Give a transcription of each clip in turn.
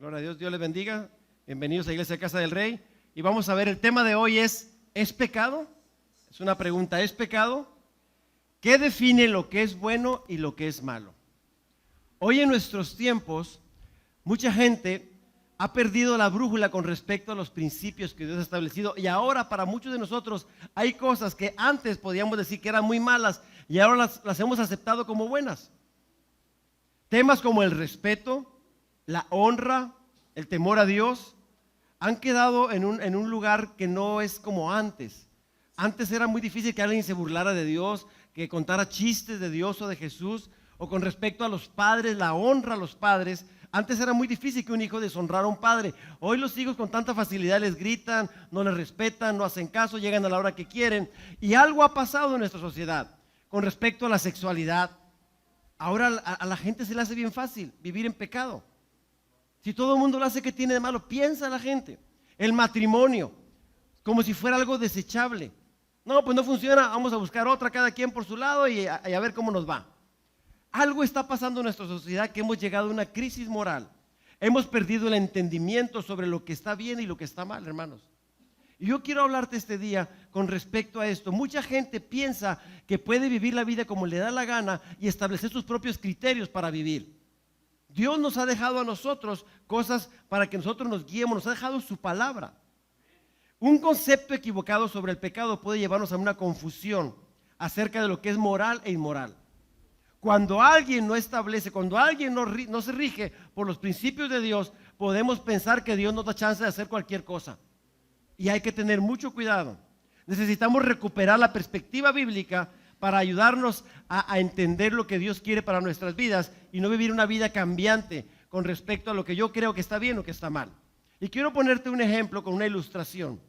Gloria a Dios, Dios les bendiga. Bienvenidos a Iglesia Casa del Rey. Y vamos a ver, el tema de hoy ¿es pecado? Es una pregunta, ¿es pecado? ¿Qué define lo que es bueno y lo que es malo? Hoy en nuestros tiempos, mucha gente ha perdido la brújula con respecto a los principios que Dios ha establecido. Y ahora para muchos de nosotros hay cosas que antes podíamos decir que eran muy malas y ahora las hemos aceptado como buenas. Temas como el respeto, la honra, el temor a Dios, han quedado en un lugar que no es como antes. Antes era muy difícil que alguien se burlara de Dios, que contara chistes de Dios o de Jesús, o con respecto a los padres, la honra a los padres. Antes era muy difícil que un hijo deshonrara a un padre. Hoy los hijos con tanta facilidad les gritan, no les respetan, no hacen caso, llegan a la hora que quieren. Y algo ha pasado en nuestra sociedad con respecto a la sexualidad. Ahora a la gente se le hace bien fácil vivir en pecado. Si todo el mundo lo hace, ¿qué tiene de malo? Piensa la gente. El matrimonio, como si fuera algo desechable. No, pues no funciona, vamos a buscar otra, cada quien por su lado y a ver cómo nos va. Algo está pasando en nuestra sociedad que hemos llegado a una crisis moral. Hemos perdido el entendimiento sobre lo que está bien y lo que está mal, hermanos. Y yo quiero hablarte este día con respecto a esto. Mucha gente piensa que puede vivir la vida como le da la gana y establecer sus propios criterios para vivir. Dios nos ha dejado a nosotros cosas para que nosotros nos guiemos, nos ha dejado su palabra. Un concepto equivocado sobre el pecado puede llevarnos a una confusión acerca de lo que es moral e inmoral. Cuando alguien no establece, cuando alguien no se rige por los principios de Dios, podemos pensar que Dios nos da chance de hacer cualquier cosa. Y hay que tener mucho cuidado. Necesitamos recuperar la perspectiva bíblica para ayudarnos a entender lo que Dios quiere para nuestras vidas y no vivir una vida cambiante con respecto a lo que yo creo que está bien o que está mal. Y quiero ponerte un ejemplo con una ilustración.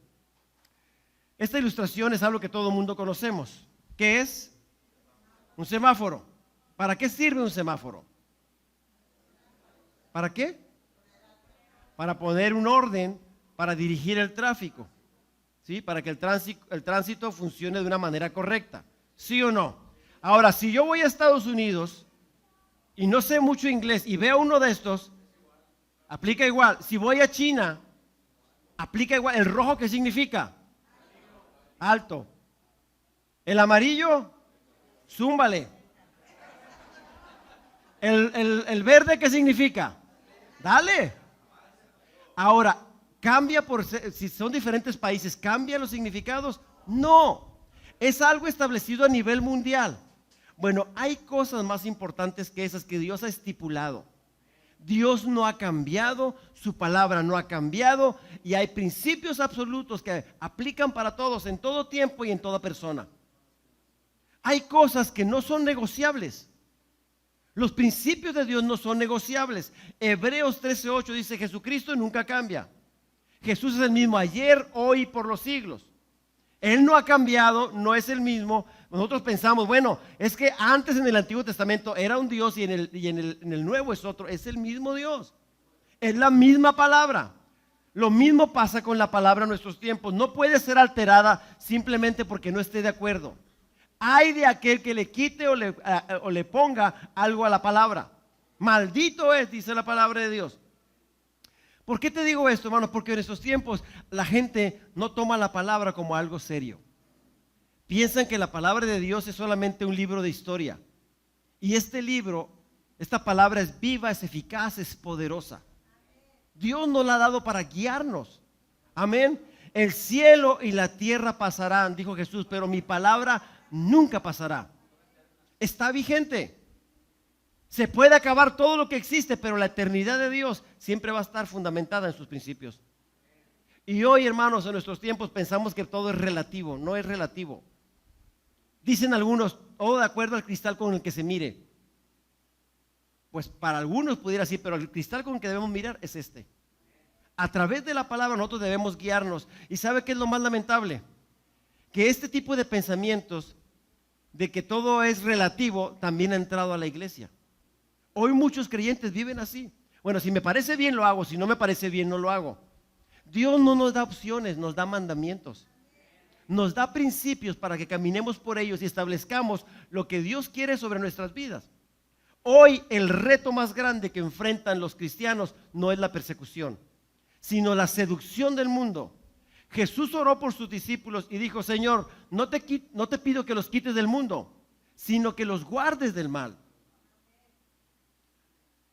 Esta ilustración es algo que todo el mundo conocemos. ¿Qué es? Un semáforo. ¿Para qué sirve un semáforo? ¿Para qué? Para poner un orden, para dirigir el tráfico, ¿sí? Para que el tránsito funcione de una manera correcta. ¿Sí o no? Ahora, si yo voy a Estados Unidos y no sé mucho inglés y veo uno de estos, aplica igual. Si voy a China, aplica igual. ¿El rojo qué significa? Alto. El amarillo, zúmbale. El verde ¿qué significa? Dale. Ahora, ¿cambia si son diferentes países, cambian los significados? No. Es algo establecido a nivel mundial. Bueno, hay cosas más importantes que esas que Dios ha estipulado. Dios no ha cambiado, su palabra no ha cambiado y hay principios absolutos que aplican para todos en todo tiempo y en toda persona. Hay cosas que no son negociables. Los principios de Dios no son negociables. Hebreos 13:8 dice: Jesucristo nunca cambia. Jesús es el mismo ayer, hoy y por los siglos. Él no ha cambiado, no es el mismo. Nosotros pensamos, bueno, es que antes en el Antiguo Testamento era un Dios y en el Nuevo es otro. Es el mismo Dios. Es la misma palabra. Lo mismo pasa con la palabra en nuestros tiempos. No puede ser alterada simplemente porque no esté de acuerdo. Hay de aquel que le quite o le ponga algo a la palabra. Maldito es, dice la palabra de Dios. ¿Por qué te digo esto, hermano? Porque en estos tiempos la gente no toma la palabra como algo serio. Piensan que la palabra de Dios es solamente un libro de historia. Y este libro, esta palabra es viva, es eficaz, es poderosa. Dios nos la ha dado para guiarnos. Amén. El cielo y la tierra pasarán, dijo Jesús, pero mi palabra nunca pasará. Está vigente. Se puede acabar todo lo que existe, pero la eternidad de Dios siempre va a estar fundamentada en sus principios. Y hoy, hermanos, en nuestros tiempos pensamos que todo es relativo. No es relativo. Dicen algunos, todo de acuerdo al cristal con el que se mire. Pues para algunos pudiera decir, pero el cristal con el que debemos mirar es este. A través de la palabra nosotros debemos guiarnos. ¿Y sabe qué es lo más lamentable? Que este tipo de pensamientos de que todo es relativo también ha entrado a la iglesia. Hoy muchos creyentes viven así. Bueno, si me parece bien lo hago, si no me parece bien no lo hago. Dios no nos da opciones, nos da mandamientos. Nos da principios para que caminemos por ellos y establezcamos lo que Dios quiere sobre nuestras vidas. Hoy el reto más grande que enfrentan los cristianos no es la persecución, sino la seducción del mundo. Jesús oró por sus discípulos y dijo: Señor, no te pido que los quites del mundo, sino que los guardes del mal.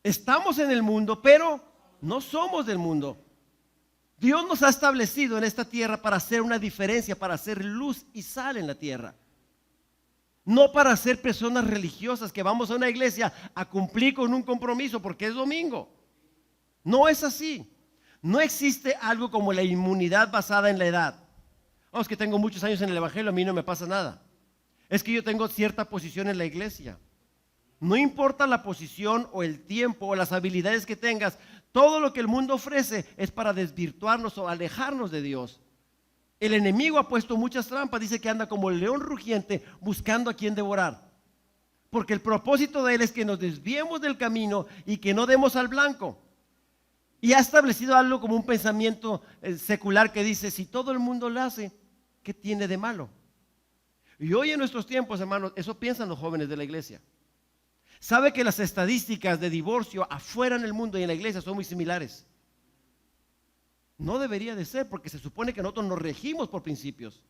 Estamos en el mundo, pero no somos del mundo. Dios nos ha establecido en esta tierra para hacer una diferencia, para hacer luz y sal en la tierra. No para ser personas religiosas que vamos a una iglesia a cumplir con un compromiso porque es domingo. No es así. No existe algo como la inmunidad basada en la edad. Es que tengo muchos años en el evangelio, a mí no me pasa nada. Es que yo tengo cierta posición en la iglesia. No importa la posición o el tiempo o las habilidades que tengas, todo lo que el mundo ofrece es para desvirtuarnos o alejarnos de Dios. El enemigo ha puesto muchas trampas, dice que anda como el león rugiente buscando a quien devorar. Porque el propósito de él es que nos desviemos del camino y que no demos al blanco. Y ha establecido algo como un pensamiento secular que dice: si todo el mundo lo hace, ¿qué tiene de malo? Y hoy en nuestros tiempos, hermanos, eso piensan los jóvenes de la iglesia. ¿Sabe que las estadísticas de divorcio afuera en el mundo y en la iglesia son muy similares? No debería de ser, porque se supone que nosotros nos regimos por principios.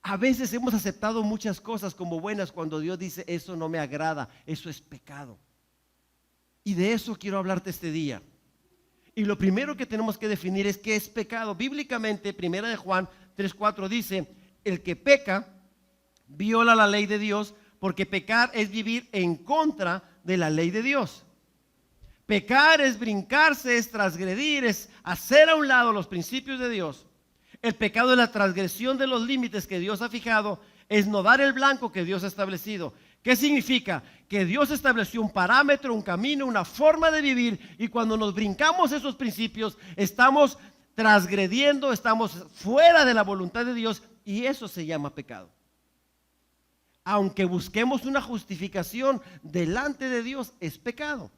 A veces hemos aceptado muchas cosas como buenas cuando Dios dice: eso no me agrada, eso es pecado. Y de eso quiero hablarte este día. Y lo primero que tenemos que definir es qué es pecado. Bíblicamente, 1 de Juan 3:4 dice: el que peca viola la ley de Dios, porque pecar es vivir en contra de la ley de Dios. Pecar es brincarse, es transgredir, es hacer a un lado los principios de Dios. El pecado es la transgresión de los límites que Dios ha fijado, es no dar el blanco que Dios ha establecido. ¿Qué significa? Que Dios estableció un parámetro, un camino, una forma de vivir, y cuando nos brincamos esos principios, estamos transgrediendo, estamos fuera de la voluntad de Dios, y eso se llama pecado. Aunque busquemos una justificación delante de Dios, es pecado.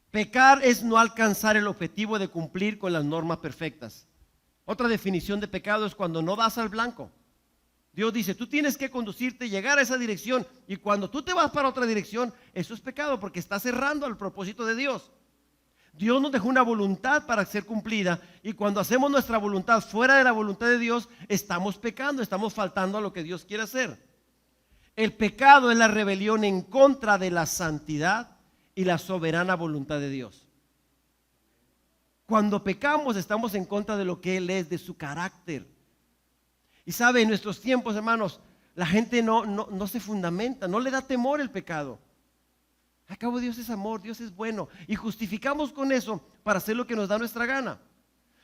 Pecar es no alcanzar el objetivo de cumplir con las normas perfectas. Otra definición de pecado es cuando no das al blanco. Dios dice: tú tienes que conducirte, llegar a esa dirección, y cuando tú te vas para otra dirección, eso es pecado porque estás errando al propósito de Dios. Dios nos dejó una voluntad para ser cumplida, y cuando hacemos nuestra voluntad fuera de la voluntad de Dios, estamos pecando, estamos faltando a lo que Dios quiere hacer. El pecado es la rebelión en contra de la santidad y la soberana voluntad de Dios. Cuando pecamos, estamos en contra de lo que Él es, de su carácter. Y sabe, en nuestros tiempos, hermanos, la gente no se fundamenta, no le da temor el pecado. Al cabo, Dios es amor, Dios es bueno, y justificamos con eso para hacer lo que nos da nuestra gana.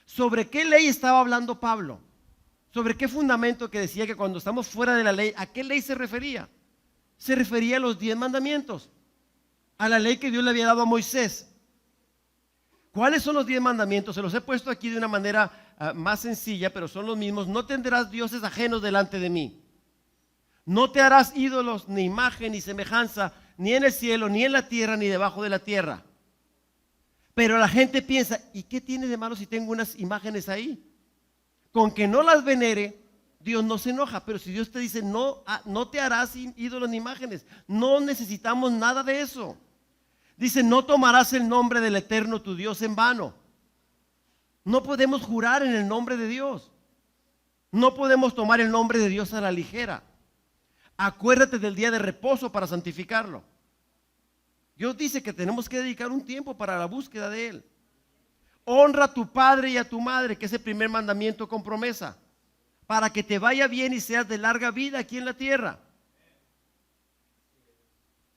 ¿Sobre qué ley estaba hablando Pablo? ¿Sobre qué fundamento que decía que cuando estamos fuera de la ley, a qué ley se refería? Se refería a los 10 mandamientos, a la ley que Dios le había dado a Moisés. ¿Cuáles son los 10 mandamientos? Se los he puesto aquí de una manera más sencilla, pero son los mismos. No tendrás dioses ajenos delante de mí. No te harás ídolos, ni imagen, ni semejanza, ni en el cielo, ni en la tierra, ni debajo de la tierra. Pero la gente piensa: ¿y qué tiene de malo si tengo unas imágenes ahí? Con que no las venere, Dios no se enoja. Pero si Dios te dice: no te harás ídolos ni imágenes, no necesitamos nada de eso. Dice: no tomarás el nombre del Eterno tu Dios en vano. No podemos jurar en el nombre de Dios. No podemos tomar el nombre de Dios a la ligera. Acuérdate del día de reposo para santificarlo. Dios dice que tenemos que dedicar un tiempo para la búsqueda de Él. Honra a tu padre y a tu madre, que es el primer mandamiento con promesa, para que te vaya bien y seas de larga vida aquí en la tierra.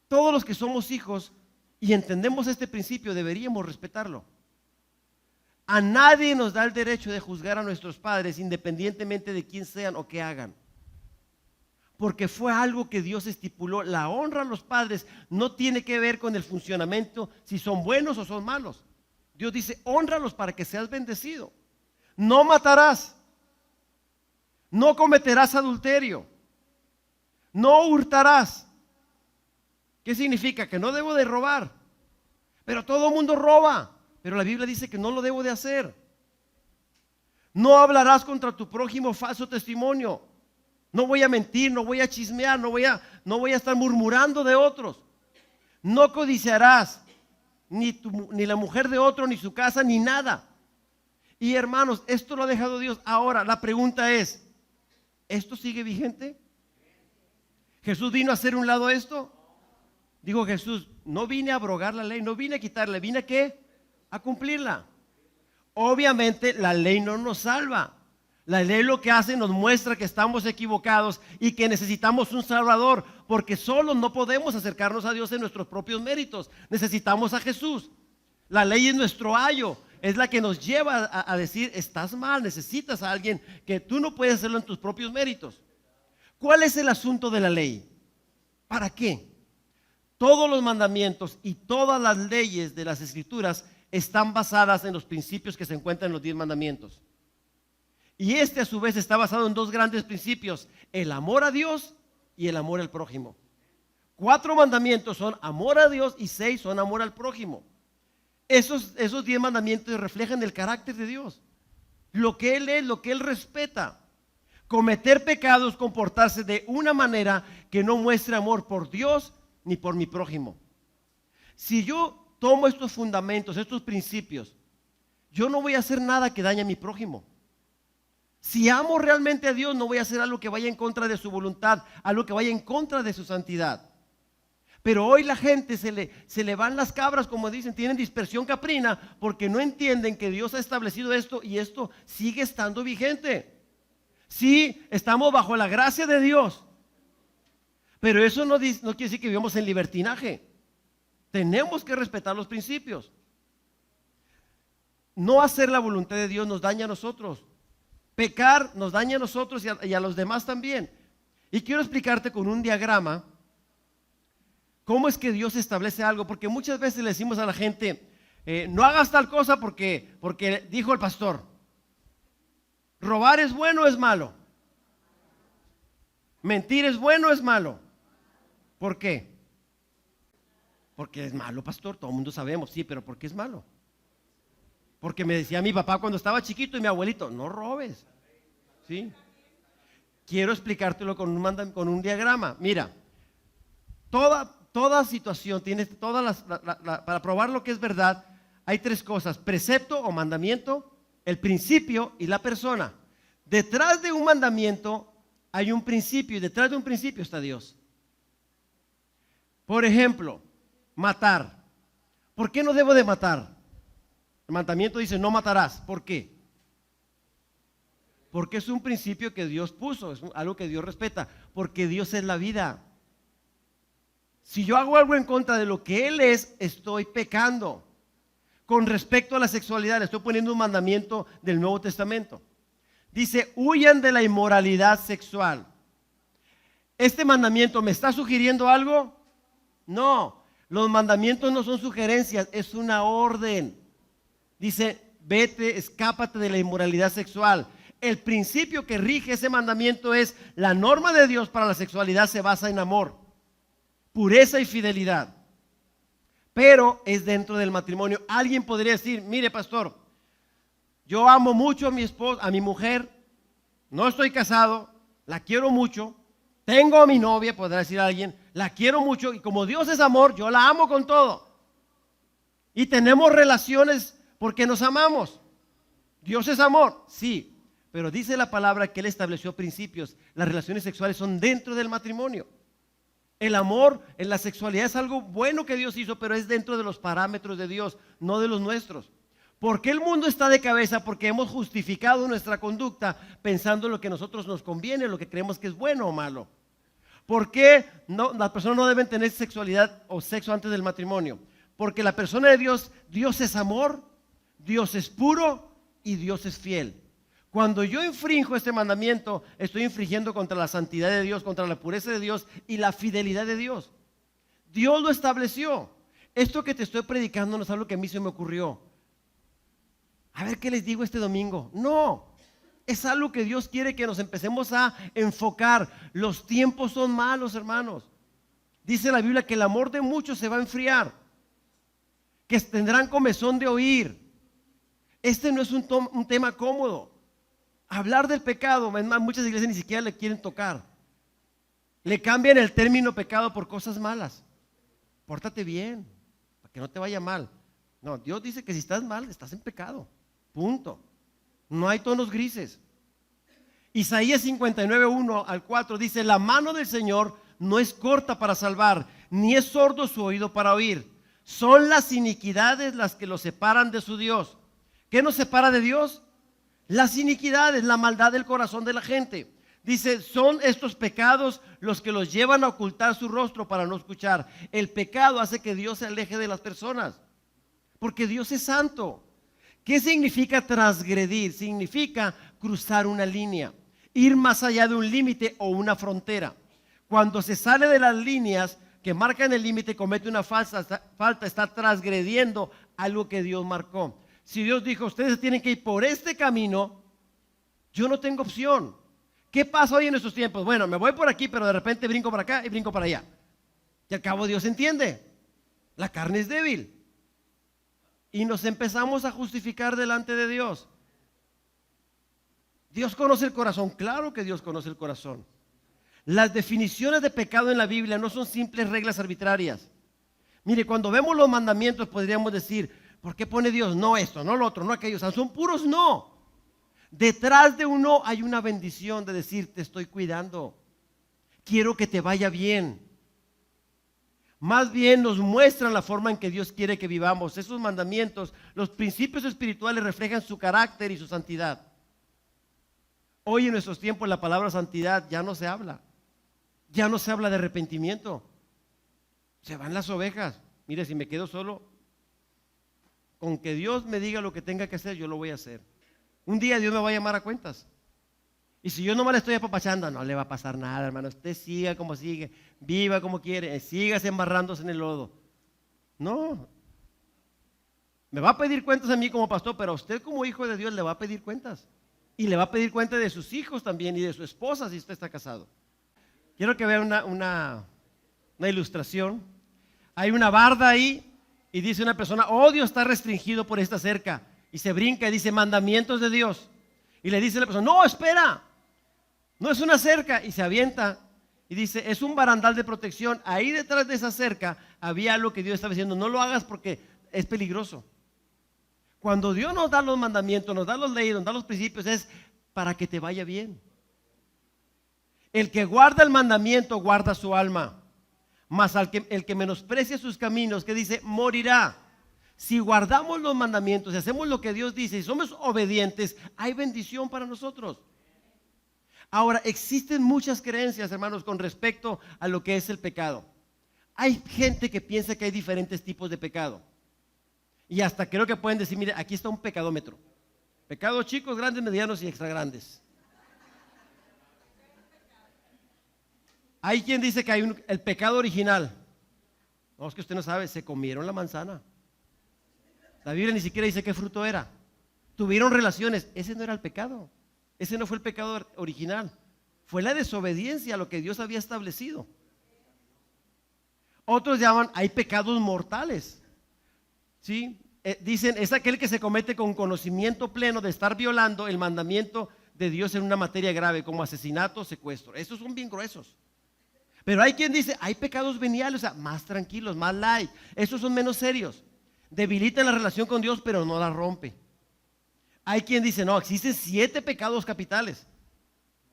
Todos los que somos hijos y entendemos este principio deberíamos respetarlo. A nadie nos da el derecho de juzgar a nuestros padres independientemente de quién sean o qué hagan. Porque fue algo que Dios estipuló. La honra a los padres no tiene que ver con el funcionamiento, si son buenos o son malos. Dios dice: hónralos para que seas bendecido. No matarás. No cometerás adulterio. No hurtarás. ¿Qué significa? Que no debo de robar. Pero todo el mundo roba. Pero la Biblia dice que no lo debo de hacer. No hablarás contra tu prójimo falso testimonio. No voy a mentir, no voy a chismear, no voy a estar murmurando de otros. No codiciarás ni la mujer de otro, ni su casa, ni nada. Y hermanos, esto lo ha dejado Dios. Ahora, la pregunta es, ¿esto sigue vigente? ¿Jesús vino a hacer un lado esto? Dijo Jesús, no vine a abrogar la ley, no vine a quitarle, ¿vine a qué? A cumplirla. Obviamente la ley no nos salva. La ley lo que hace nos muestra que estamos equivocados y que necesitamos un Salvador, porque solos no podemos acercarnos a Dios en nuestros propios méritos. Necesitamos a Jesús. La ley es nuestro ayo, es la que nos lleva a decir, estás mal, necesitas a alguien, que tú no puedes hacerlo en tus propios méritos. ¿Cuál es el asunto de la ley? ¿Para qué? Todos los mandamientos y todas las leyes de las Escrituras están basadas en los principios que se encuentran en los 10 mandamientos. Y a su vez está basado en 2 grandes principios: el amor a Dios y el amor al prójimo. 4 mandamientos son amor a Dios y 6 son amor al prójimo. Esos 10 mandamientos reflejan el carácter de Dios, lo que Él es, lo que Él respeta. Cometer pecados, comportarse de una manera que no muestre amor por Dios ni por mi prójimo. Si yo tomo estos fundamentos, estos principios, yo no voy a hacer nada que dañe a mi prójimo. Si amo realmente a Dios, no voy a hacer algo que vaya en contra de su voluntad, algo que vaya en contra de su santidad. Pero hoy la gente se le van las cabras, como dicen, tienen dispersión caprina, porque no entienden que Dios ha establecido esto y esto sigue estando vigente. Sí, estamos bajo la gracia de Dios, pero eso no quiere decir que vivamos en libertinaje. Tenemos que respetar los principios. No hacer la voluntad de Dios nos daña a nosotros. Pecar nos daña a nosotros y a los demás también. Y quiero explicarte con un diagrama cómo es que Dios establece algo, porque muchas veces le decimos a la gente, no hagas tal cosa porque dijo el pastor. ¿Robar es bueno o es malo? ¿Mentir es bueno o es malo? ¿Por qué? Porque es malo, pastor, todo el mundo sabemos, sí, pero ¿por qué es malo? Porque me decía mi papá cuando estaba chiquito y mi abuelito, no robes, ¿sí? Quiero explicártelo con un diagrama. Mira, toda situación, para probar lo que es verdad, hay 3 cosas: precepto o mandamiento, el principio y la persona. Detrás de un mandamiento hay un principio y detrás de un principio está Dios. Por ejemplo, matar. ¿Por qué no debo de matar? El mandamiento dice no matarás. ¿Por qué? Porque es un principio que Dios puso, es algo que Dios respeta, porque Dios es la vida. Si yo hago algo en contra de lo que Él es, estoy pecando. Con respecto a la sexualidad, le estoy poniendo un mandamiento del Nuevo Testamento. Dice, huyan de la inmoralidad sexual. ¿Este mandamiento me está sugiriendo algo? No, los mandamientos no son sugerencias, es una orden. Dice, vete, escápate de la inmoralidad sexual. El principio que rige ese mandamiento es, la norma de Dios para la sexualidad se basa en amor, pureza y fidelidad. Pero es dentro del matrimonio. Alguien podría decir, mire pastor, yo amo mucho a mi esposa, a mi mujer, no estoy casado, la quiero mucho, tengo a mi novia, podrá decir alguien, la quiero mucho y como Dios es amor, yo la amo con todo. Y tenemos relaciones porque nos amamos. Dios es amor, sí, pero dice la palabra que Él estableció principios. Las relaciones sexuales son dentro del matrimonio. El amor en la sexualidad es algo bueno que Dios hizo, pero es dentro de los parámetros de Dios, no de los nuestros. ¿Por qué el mundo está de cabeza? Porque hemos justificado nuestra conducta pensando en lo que a nosotros nos conviene, lo que creemos que es bueno o malo. ¿Por qué las personas no deben tener sexualidad o sexo antes del matrimonio? Porque la persona de Dios, Dios es amor, Dios es puro y Dios es fiel. Cuando yo infrinjo este mandamiento, estoy infringiendo contra la santidad de Dios, contra la pureza de Dios y la fidelidad de Dios. Dios lo estableció. Esto que te estoy predicando no es algo que a mí se me ocurrió. A ver qué les digo este domingo. No, es algo que Dios quiere que nos empecemos a enfocar. Los tiempos son malos, hermanos. Dice la Biblia que el amor de muchos se va a enfriar, que tendrán comezón de oír. Este no es un tema cómodo. Hablar del pecado, es más, muchas iglesias ni siquiera le quieren tocar. Le cambian el término pecado por cosas malas. Pórtate bien, para que no te vaya mal. No, Dios dice que si estás mal, estás en pecado. Punto. No hay tonos grises. Isaías 59:1 al 4 dice: la mano del Señor no es corta para salvar, ni es sordo su oído para oír. Son las iniquidades las que lo separan de su Dios. ¿Qué nos separa de Dios? Las iniquidades, la maldad del corazón de la gente. Dice, son estos pecados los que los llevan a ocultar su rostro para no escuchar. El pecado hace que Dios se aleje de las personas, porque Dios es santo. ¿Qué significa transgredir? Significa cruzar una línea, ir más allá de un límite o una frontera. Cuando se sale de las líneas que marcan el límite, comete una falta, está transgrediendo algo que Dios marcó. Si Dios dijo, ustedes tienen que ir por este camino, yo no tengo opción. ¿Qué pasa hoy en estos tiempos? Bueno, me voy por aquí, pero de repente brinco para acá y brinco para allá. Y al cabo Dios entiende, la carne es débil. Y nos empezamos a justificar delante de Dios. Dios conoce el corazón, claro que Dios conoce el corazón. Las definiciones de pecado en la Biblia no son simples reglas arbitrarias. Mire, cuando vemos los mandamientos podríamos decir, ¿por qué pone Dios no esto, no lo otro, no aquello? O sea, son puros no. Detrás de un no hay una bendición de decir, te estoy cuidando, quiero que te vaya bien. Más bien nos muestran la forma en que Dios quiere que vivamos. Esos mandamientos, los principios espirituales reflejan su carácter y su santidad. Hoy en nuestros tiempos la palabra santidad ya no se habla. Ya no se habla de arrepentimiento. Se van las ovejas. Mire, si me quedo solo, con que Dios me diga lo que tenga que hacer, yo lo voy a hacer. Un día Dios me va a llamar a cuentas. Y si yo nomás le estoy apapachando, no le va a pasar nada, hermano. Usted siga como sigue, viva como quiere, sígase embarrándose en el lodo. No. Me va a pedir cuentas a mí como pastor, pero a usted como hijo de Dios le va a pedir cuentas. Y le va a pedir cuentas de sus hijos también y de su esposa si usted está casado. Quiero que vean una ilustración. Hay una barda ahí y dice una persona, oh, Dios está restringido por esta cerca. Y se brinca y dice, mandamientos de Dios. Y le dice a la persona, no, espera, no es una cerca. Y se avienta y dice, es un barandal de protección. Ahí detrás de esa cerca había algo que Dios estaba diciendo, no lo hagas porque es peligroso. Cuando Dios nos da los mandamientos, nos da las leyes, nos da los principios, es para que te vaya bien. El que guarda el mandamiento guarda su alma, mas el que menosprecia sus caminos, que dice, morirá. Si guardamos los mandamientos, si hacemos lo que Dios dice y somos obedientes, hay bendición para nosotros. Ahora, existen muchas creencias, hermanos, con respecto a lo que es el pecado. Hay gente que piensa que hay diferentes tipos de pecado. Y hasta creo que pueden decir, mire, aquí está un pecadómetro. Pecados chicos, grandes, medianos y extra grandes. Hay quien dice que hay el pecado original. No, es que usted no sabe, se comieron la manzana. La Biblia ni siquiera dice qué fruto era. Tuvieron relaciones, ese no era el pecado. Ese no fue el pecado original. Fue la desobediencia a lo que Dios había establecido. Otros llaman, hay pecados mortales. ¿Sí? Dicen, es aquel que se comete con conocimiento pleno de estar violando el mandamiento de Dios en una materia grave, como asesinato, secuestro. Esos son bien gruesos. Pero hay quien dice, hay pecados veniales, o sea, más tranquilos, más light. Esos son menos serios. Debilitan la relación con Dios, pero no la rompe. Hay quien dice, no, existen 7 pecados capitales.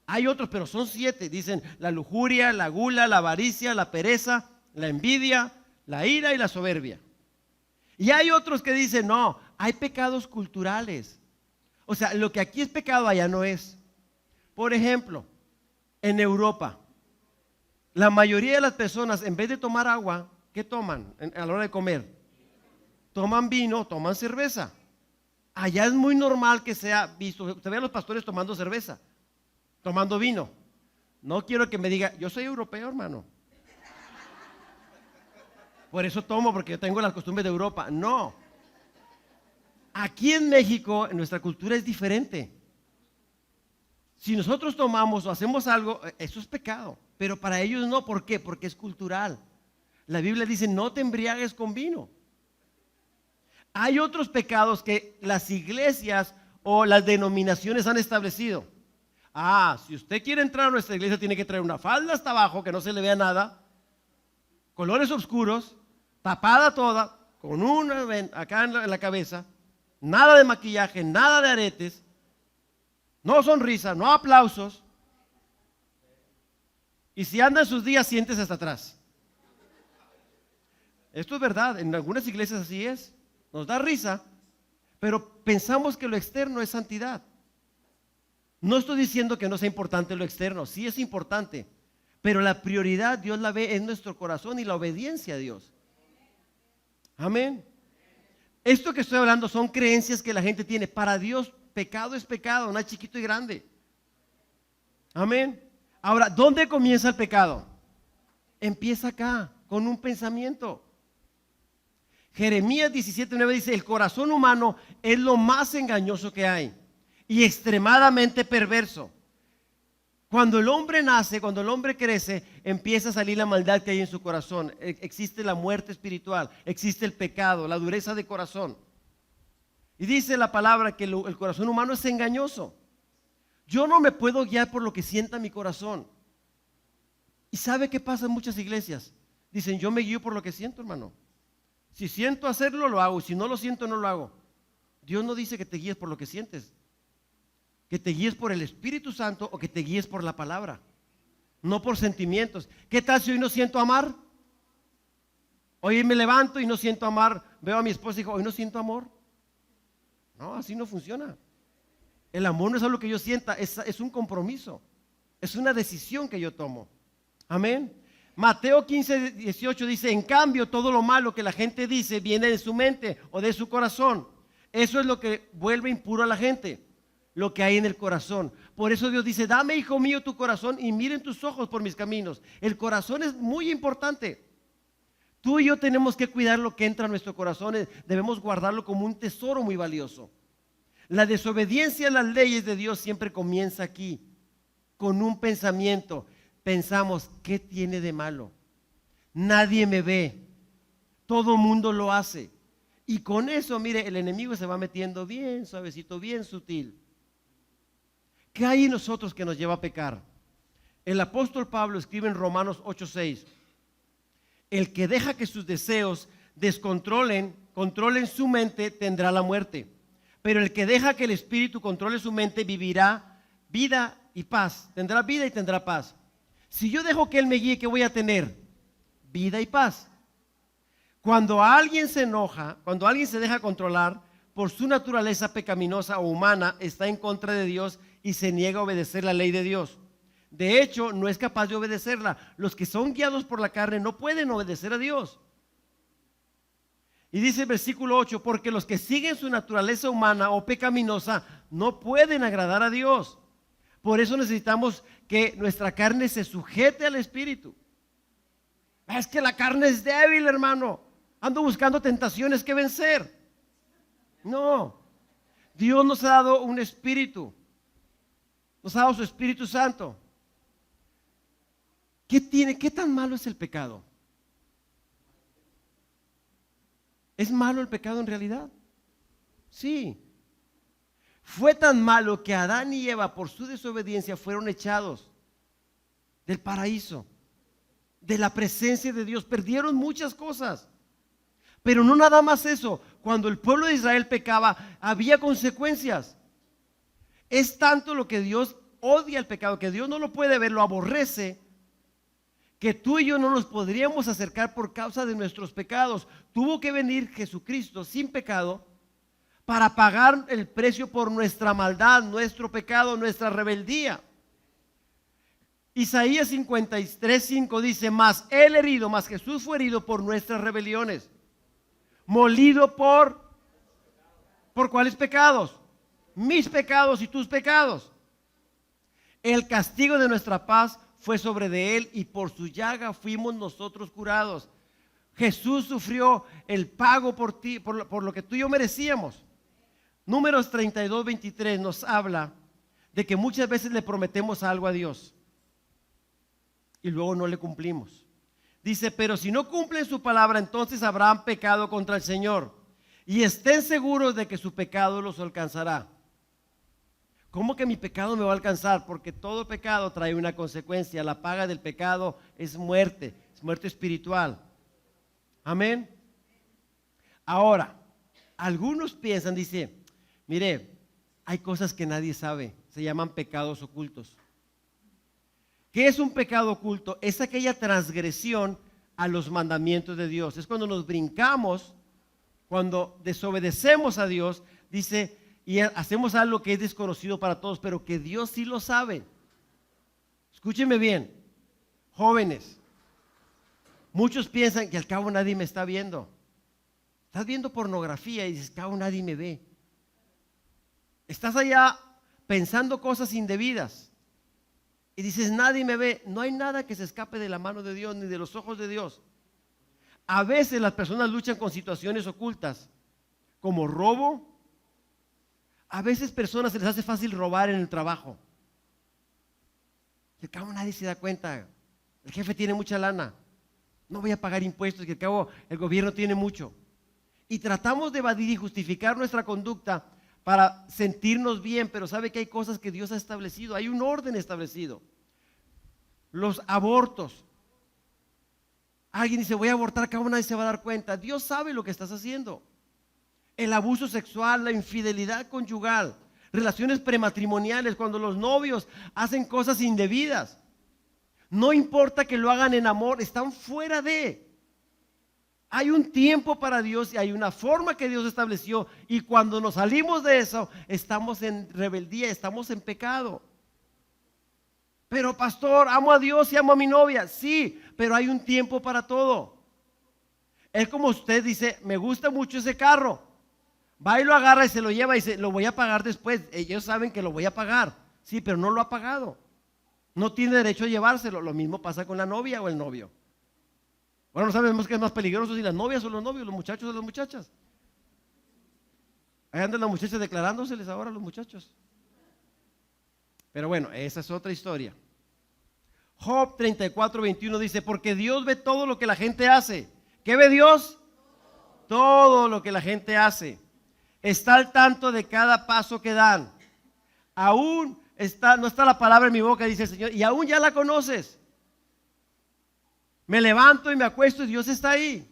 Hay otros, pero son 7. Dicen la lujuria, la gula, la avaricia, la pereza, la envidia, la ira y la soberbia. Y hay otros que dicen, no, hay pecados culturales. O sea, lo que aquí es pecado, allá no es. Por ejemplo, en Europa, la mayoría de las personas, en vez de tomar agua, ¿qué toman a la hora de comer? Toman vino, toman cerveza. Allá es muy normal que sea visto. Usted ve a los pastores tomando cerveza, tomando vino. No quiero que me diga, yo soy europeo, hermano. Por eso tomo, porque yo tengo las costumbres de Europa. No. Aquí en México, en nuestra cultura es diferente. Si nosotros tomamos o hacemos algo, eso es pecado. Pero para ellos no. ¿Por qué? Porque es cultural. La Biblia dice, no te embriagues con vino. Hay otros pecados que las iglesias o las denominaciones han establecido. Si usted quiere entrar a nuestra iglesia, tiene que traer una falda hasta abajo, que no se le vea nada, colores oscuros, tapada toda, con una acá en la cabeza, nada de maquillaje, nada de aretes, no sonrisa, no aplausos. Y si anda en sus días, siéntese hasta atrás. Esto es verdad, en algunas iglesias así es. Nos da risa, pero pensamos que lo externo es santidad. No estoy diciendo que no sea importante lo externo, sí es importante, pero la prioridad Dios la ve en nuestro corazón y la obediencia a Dios. Amén. Esto que estoy hablando son creencias que la gente tiene. Para Dios, pecado es pecado, no hay chiquito y grande. Amén. Ahora, ¿dónde comienza el pecado? Empieza acá, con un pensamiento. Jeremías 17:9 dice: el corazón humano es lo más engañoso que hay y extremadamente perverso. Cuando el hombre nace, cuando el hombre crece, empieza a salir la maldad que hay en su corazón. Existe la muerte espiritual, existe el pecado, la dureza de corazón. Y dice la palabra que el corazón humano es engañoso. Yo no me puedo guiar por lo que sienta mi corazón. ¿Y sabe qué pasa en muchas iglesias? Dicen: yo me guío por lo que siento, hermano. Si siento hacerlo, lo hago. Si no lo siento, no lo hago. Dios no dice que te guíes por lo que sientes, que te guíes por el Espíritu Santo o que te guíes por la palabra, no por sentimientos. ¿Qué tal si hoy no siento amar? Hoy me levanto y no siento amar. Veo a mi esposa y digo: hoy no siento amor. No, así no funciona. El amor no es algo que yo sienta, es un compromiso, es una decisión que yo tomo. Amén. Mateo 15:18 dice: en cambio, todo lo malo que la gente dice viene de su mente o de su corazón. Eso es lo que vuelve impuro a la gente, lo que hay en el corazón. Por eso Dios dice: dame, hijo mío, tu corazón y miren tus ojos por mis caminos. El corazón es muy importante. Tú y yo tenemos que cuidar lo que entra a nuestro corazón. Debemos guardarlo como un tesoro muy valioso. La desobediencia a las leyes de Dios siempre comienza aquí, con un pensamiento. Pensamos: ¿qué tiene de malo? Nadie me ve, todo mundo lo hace. Y con eso, mire, el enemigo se va metiendo bien suavecito, bien sutil. ¿Qué hay en nosotros que nos lleva a pecar? El apóstol Pablo escribe en Romanos 8:6: el que deja que sus deseos controlen su mente, tendrá la muerte. Pero el que deja que el Espíritu controle su mente, vivirá vida y paz. Tendrá vida y tendrá paz. Si yo dejo que Él me guíe, ¿qué voy a tener? Vida y paz. Cuando alguien se enoja, cuando alguien se deja controlar por su naturaleza pecaminosa o humana, está en contra de Dios y se niega a obedecer la ley de Dios. De hecho, no es capaz de obedecerla. Los que son guiados por la carne no pueden obedecer a Dios. Y dice el versículo 8: porque los que siguen su naturaleza humana o pecaminosa no pueden agradar a Dios. Por eso necesitamos que nuestra carne se sujete al Espíritu. Es que la carne es débil, hermano. Ando buscando tentaciones que vencer. No. Dios nos ha dado un espíritu. Nos ha dado su Espíritu Santo. ¿Qué tan malo es el pecado? ¿Es malo el pecado en realidad? Sí. Fue tan malo que Adán y Eva, por su desobediencia, fueron echados del paraíso, de la presencia de Dios. Perdieron muchas cosas. Pero no nada más eso. Cuando el pueblo de Israel pecaba, había consecuencias. Es tanto lo que Dios odia el pecado, que Dios no lo puede ver, lo aborrece, que tú y yo no nos podríamos acercar por causa de nuestros pecados. Tuvo que venir Jesucristo sin pecado para pagar el precio por nuestra maldad, nuestro pecado, nuestra rebeldía. Isaías 53:5 dice: mas Jesús fue herido por nuestras rebeliones, molido ¿por cuáles pecados? Mis pecados y tus pecados. El castigo de nuestra paz fue sobre de él y por su llaga fuimos nosotros curados. Jesús sufrió el pago por ti, por lo que tú y yo merecíamos. Números 32:23 nos habla de que muchas veces le prometemos algo a Dios y luego no le cumplimos. Dice: pero si no cumplen su palabra, entonces habrán pecado contra el Señor y estén seguros de que su pecado los alcanzará. ¿cómo que mi pecado me va a alcanzar? Porque todo pecado trae una consecuencia. La paga del pecado es muerte espiritual. Amén. Ahora, algunos piensan, dice, mire, hay cosas que nadie sabe, se llaman pecados ocultos. ¿Qué es un pecado oculto? Es aquella transgresión a los mandamientos de Dios. Es cuando nos brincamos, cuando desobedecemos a Dios, dice, y hacemos algo que es desconocido para todos, pero que Dios sí lo sabe. Escúchenme bien, jóvenes, muchos piensan que al cabo nadie me está viendo. Estás viendo pornografía y dices, al cabo nadie me ve. Estás allá pensando cosas indebidas y dices, nadie me ve. No hay nada que se escape de la mano de Dios ni de los ojos de Dios. A veces las personas luchan con situaciones ocultas, como robo. A veces personas se les hace fácil robar en el trabajo. Al cabo nadie se da cuenta. El jefe tiene mucha lana. No voy a pagar impuestos, que al cabo el gobierno tiene mucho. Y tratamos de evadir y justificar nuestra conducta para sentirnos bien, pero sabe que hay cosas que Dios ha establecido, hay un orden establecido. Los abortos. Alguien dice, voy a abortar, al cabo nadie se va a dar cuenta. Dios sabe lo que estás haciendo. El abuso sexual, la infidelidad conyugal, relaciones prematrimoniales, cuando los novios hacen cosas indebidas. No importa que lo hagan en amor, están fuera de. Hay un tiempo para Dios y hay una forma que Dios estableció, y cuando nos salimos de eso, estamos en rebeldía, estamos en pecado. Pero pastor, amo a Dios y amo a mi novia. Sí, pero hay un tiempo para todo. Es como usted dice, me gusta mucho ese carro. Va y lo agarra y se lo lleva y dice, lo voy a pagar después. Ellos saben que lo voy a pagar. Sí, pero no lo ha pagado. No tiene derecho a llevárselo. Lo mismo pasa con la novia o el novio. Bueno, no sabemos qué es más peligroso, si las novias o los novios, los muchachos o las muchachas. Ahí andan las muchachas declarándoseles ahora a los muchachos. Pero bueno, esa es otra historia. Job 34:21 dice, porque Dios ve todo lo que la gente hace. ¿Qué ve Dios? Todo lo que la gente hace. Está al tanto de cada paso que dan. Aún no está la palabra en mi boca, dice el Señor, y aún ya la conoces. Me levanto y me acuesto y Dios está ahí.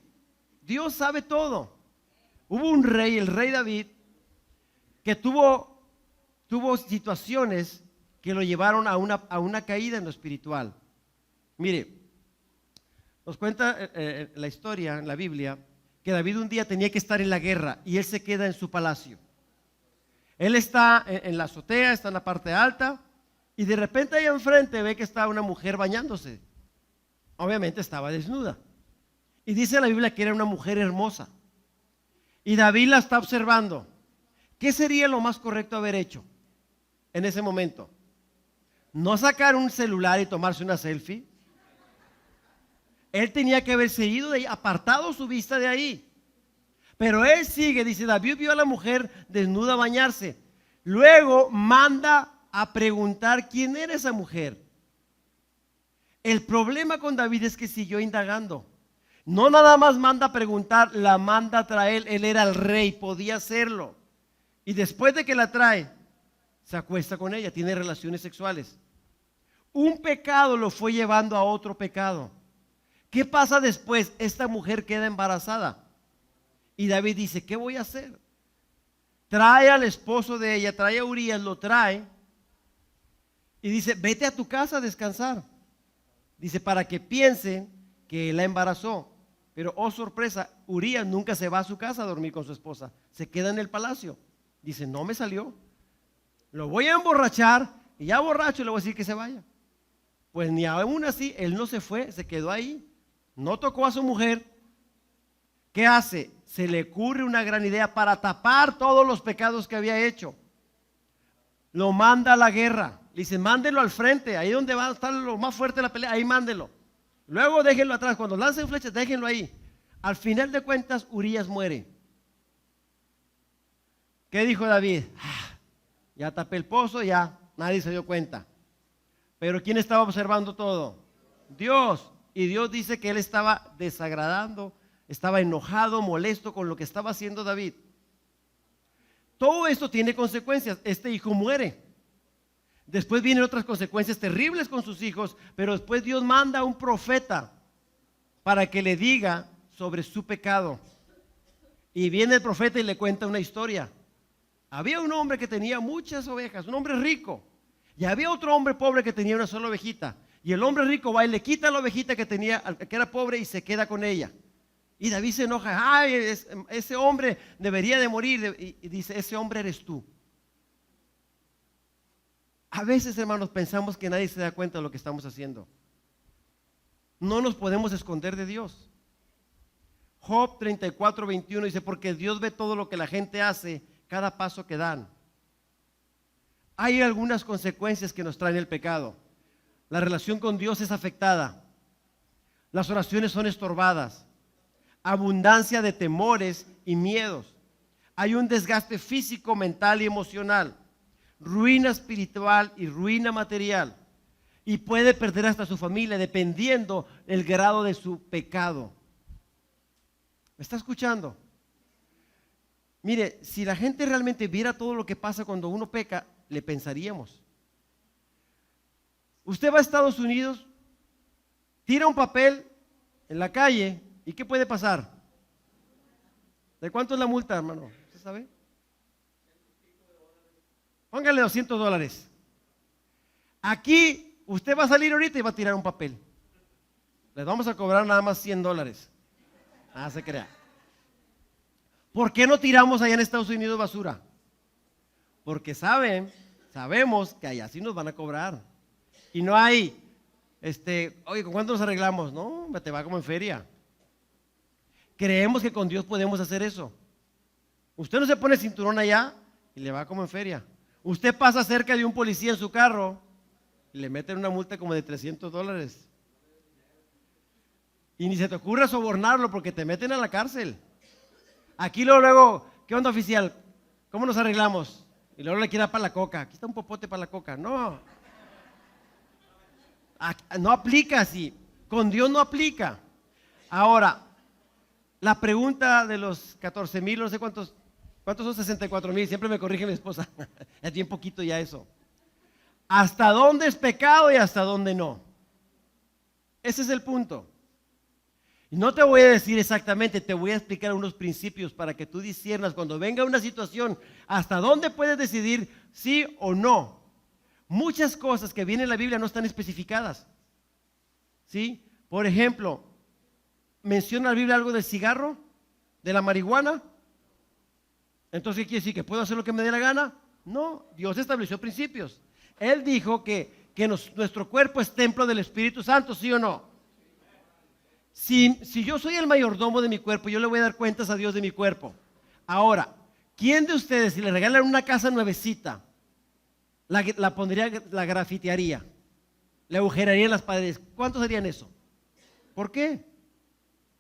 Dios sabe todo. Hubo un rey, el rey David, que tuvo situaciones que lo llevaron a una caída en lo espiritual. Mire, nos cuenta la historia en la Biblia que David un día tenía que estar en la guerra y él se queda en su palacio. Él está en la azotea, está en la parte alta, y de repente ahí enfrente ve que está una mujer bañándose. Obviamente estaba desnuda. Y dice la Biblia que era una mujer hermosa. Y David la está observando. ¿Qué sería lo más correcto haber hecho en ese momento? No sacar un celular y tomarse una selfie. Él tenía que haberse ido de ahí, apartado su vista de ahí. Pero él sigue, dice, David vio a la mujer desnuda bañarse. Luego manda a preguntar quién era esa mujer. El problema con David es que siguió indagando. No nada más manda a preguntar, la manda a traer. Él era el rey, podía hacerlo. Y después de que la trae, se acuesta con ella, tiene relaciones sexuales. Un pecado lo fue llevando a otro pecado. ¿Qué pasa después? Esta mujer queda embarazada. Y David dice, ¿qué voy a hacer? Trae al esposo de ella, trae a Urías, lo trae. Y dice, vete a tu casa a descansar. Dice, para que piensen que la embarazó. Pero, oh sorpresa, Urías nunca se va a su casa a dormir con su esposa. Se queda en el palacio. Dice, no me salió. Lo voy a emborrachar y ya borracho le voy a decir que se vaya. Pues ni aún así, él no se fue, se quedó ahí. No tocó a su mujer. ¿Qué hace? Se le ocurre una gran idea para tapar todos los pecados que había hecho. Lo manda a la guerra. Le dice, mándelo al frente, ahí donde va a estar lo más fuerte de la pelea, ahí mándelo. Luego déjenlo atrás, cuando lancen flechas, déjenlo ahí. Al final de cuentas, Urías muere. ¿Qué dijo David? Ya tapé el pozo, ya nadie se dio cuenta. Pero ¿quién estaba observando todo? Dios. Y Dios dice que él estaba desagradando, estaba enojado, molesto con lo que estaba haciendo David. Todo esto tiene consecuencias. Este hijo muere. Después vienen otras consecuencias terribles con sus hijos, pero después Dios manda a un profeta para que le diga sobre su pecado. Y viene el profeta y le cuenta una historia. Había un hombre que tenía muchas ovejas, un hombre rico. Y había otro hombre pobre que tenía una sola ovejita. Y el hombre rico va y le quita la ovejita que tenía, al que era pobre, y se queda con ella. Y David se enoja. Ay, ese hombre debería de morir. Y dice, ese hombre eres tú. A veces, hermanos, pensamos que nadie se da cuenta de lo que estamos haciendo. No nos podemos esconder de Dios. Job 34:21 dice, porque Dios ve todo lo que la gente hace, cada paso que dan. Hay algunas consecuencias que nos traen el pecado. La relación con Dios es afectada. Las oraciones son estorbadas. Abundancia de temores y miedos. Hay un desgaste físico, mental y emocional. Ruina espiritual y ruina material. Y puede perder hasta su familia dependiendo el grado de su pecado. ¿Me está escuchando? Mire, si la gente realmente viera todo lo que pasa cuando uno peca, le pensaríamos. Usted va a Estados Unidos, tira un papel en la calle, ¿y qué puede pasar? ¿De cuánto es la multa, hermano? ¿Usted sabe? Póngale $200. Aquí usted va a salir ahorita y va a tirar un papel. Les vamos a cobrar nada más $100. Ah, se crea. ¿Por qué no tiramos allá en Estados Unidos basura? Porque sabemos que allá sí nos van a cobrar. Y no hay, oye, ¿con cuánto nos arreglamos? No, te va como en feria. Creemos que con Dios podemos hacer eso. Usted no se pone cinturón allá y le va como en feria. Usted pasa cerca de un policía en su carro y le meten una multa como de $300. Y ni se te ocurra sobornarlo porque te meten a la cárcel. Aquí luego, ¿qué onda, oficial? ¿Cómo nos arreglamos? Y luego le quiere dar para la coca. Aquí está un popote para la coca. No. No aplica así. Con Dios no aplica. Ahora, la pregunta de los 14,000, no sé cuántos son 64,000. Siempre me corrige mi esposa. Es bien poquito ya eso. ¿Hasta dónde es pecado y hasta dónde no? Ese es el punto. Y no te voy a decir exactamente, te voy a explicar unos principios para que tú disciernas cuando venga una situación hasta dónde puedes decidir sí o no. Muchas cosas que vienen en la Biblia no están especificadas. ¿Sí? Por ejemplo, ¿menciona la Biblia algo del cigarro? ¿De la marihuana? Entonces, ¿qué quiere decir? ¿Que puedo hacer lo que me dé la gana? No, Dios estableció principios. Él dijo que nuestro cuerpo es templo del Espíritu Santo, ¿sí o no? Si yo soy el mayordomo de mi cuerpo, yo le voy a dar cuentas a Dios de mi cuerpo. Ahora, ¿quién de ustedes, si le regalan una casa nuevecita, la pondría, la grafitearía, le agujeraría las paredes? ¿Cuántos harían eso? ¿Por qué?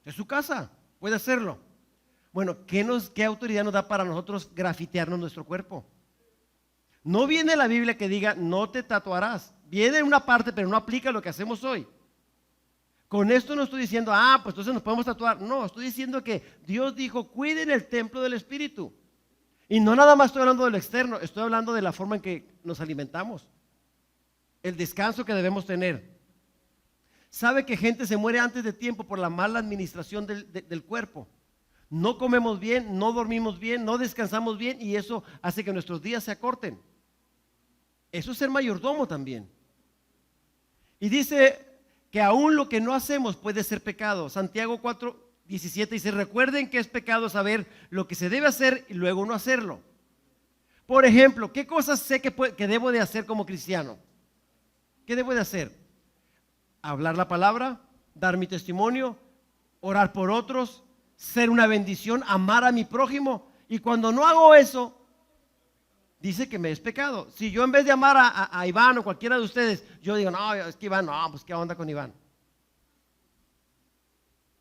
Es su casa, puede hacerlo. Bueno, ¿qué autoridad nos da para nosotros grafitearnos nuestro cuerpo? No viene la Biblia que diga, no te tatuarás. Viene una parte, pero no aplica lo que hacemos hoy. Con esto no estoy diciendo, pues entonces nos podemos tatuar. No, estoy diciendo que Dios dijo, cuiden el templo del Espíritu. Y no nada más estoy hablando de lo externo, estoy hablando de la forma en que nos alimentamos. El descanso que debemos tener. ¿Sabe que gente se muere antes de tiempo por la mala administración del cuerpo? No comemos bien, no dormimos bien, no descansamos bien y eso hace que nuestros días se acorten. Eso es ser mayordomo también. Y dice que aún lo que no hacemos puede ser pecado. Santiago 4:17 dice, recuerden que es pecado saber lo que se debe hacer y luego no hacerlo. Por ejemplo, ¿qué cosas sé que debo de hacer como cristiano? ¿Qué debo de hacer? Hablar la palabra, dar mi testimonio, orar por otros, ser una bendición, amar a mi prójimo. Y cuando no hago eso, dice que me es pecado. Si yo en vez de amar a Iván o cualquiera de ustedes, yo digo, no, es que Iván, no, pues qué onda con Iván.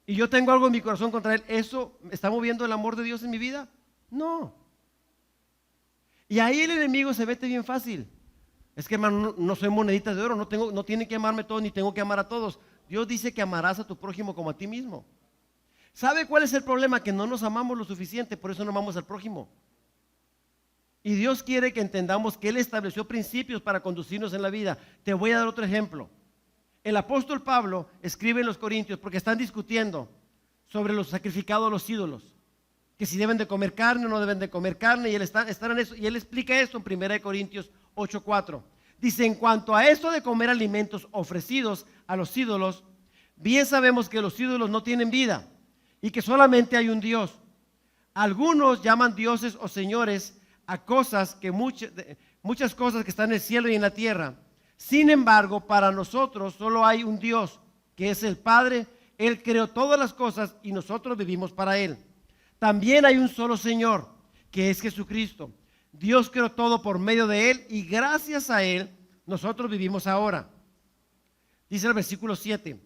Y yo tengo algo en mi corazón contra él, ¿eso está moviendo el amor de Dios en mi vida? No. Y ahí el enemigo se mete bien fácil. Es que, hermano, no soy monedita de oro, no tienen que amarme todos, ni tengo que amar a todos. Dios dice que amarás a tu prójimo como a ti mismo. ¿Sabe cuál es el problema? Que no nos amamos lo suficiente, por eso no amamos al prójimo. Y Dios quiere que entendamos que Él estableció principios para conducirnos en la vida. Te voy a dar otro ejemplo. El apóstol Pablo escribe en los Corintios porque están discutiendo sobre los sacrificados a los ídolos, que si deben de comer carne o no deben de comer carne, y él está en eso, y él explica esto en 1 Corintios 8:4. Dice: en cuanto a esto de comer alimentos ofrecidos a los ídolos, bien sabemos que los ídolos no tienen vida y que solamente hay un Dios. Algunos llaman dioses o señores a cosas que muchas cosas que están en el cielo y en la tierra. Sin embargo, para nosotros solo hay un Dios, que es el Padre. Él creó todas las cosas y nosotros vivimos para Él. También hay un solo Señor, que es Jesucristo. Dios creó todo por medio de Él y gracias a Él nosotros vivimos ahora. Dice el versículo 7: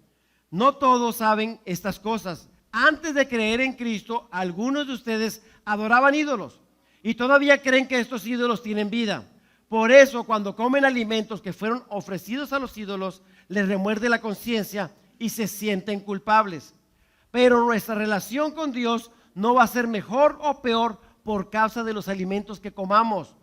no todos saben estas cosas. Antes de creer en Cristo, algunos de ustedes adoraban ídolos y todavía creen que estos ídolos tienen vida. Por eso, cuando comen alimentos que fueron ofrecidos a los ídolos, les remuerde la conciencia y se sienten culpables. Pero nuestra relación con Dios no va a ser mejor o peor por causa de los alimentos que comamos.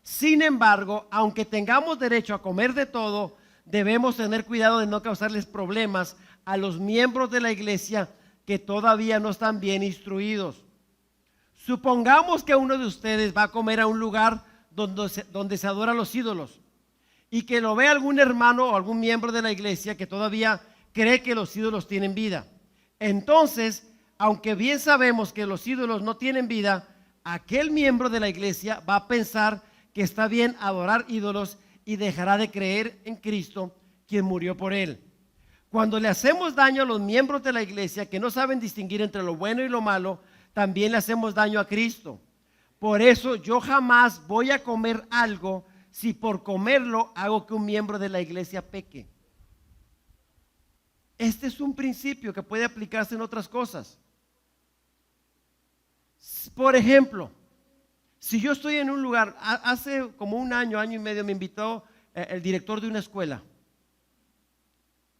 Sin embargo, aunque tengamos derecho a comer de todo, debemos tener cuidado de no causarles problemas a los miembros de la iglesia que todavía no están bien instruidos. Supongamos que uno de ustedes va a comer a un lugar donde se adoran los ídolos y que lo ve algún hermano o algún miembro de la iglesia que todavía cree que los ídolos tienen vida. Entonces, aunque bien sabemos que los ídolos no tienen vida, aquel miembro de la iglesia va a pensar que está bien adorar ídolos y dejará de creer en Cristo, quien murió por él. Cuando le hacemos daño a los miembros de la iglesia que no saben distinguir entre lo bueno y lo malo, también le hacemos daño a Cristo. Por eso yo jamás voy a comer algo si por comerlo hago que un miembro de la iglesia peque. Este es un principio que puede aplicarse en otras cosas. Por ejemplo, si yo estoy en un lugar, hace como un año y medio me invitó el director de una escuela.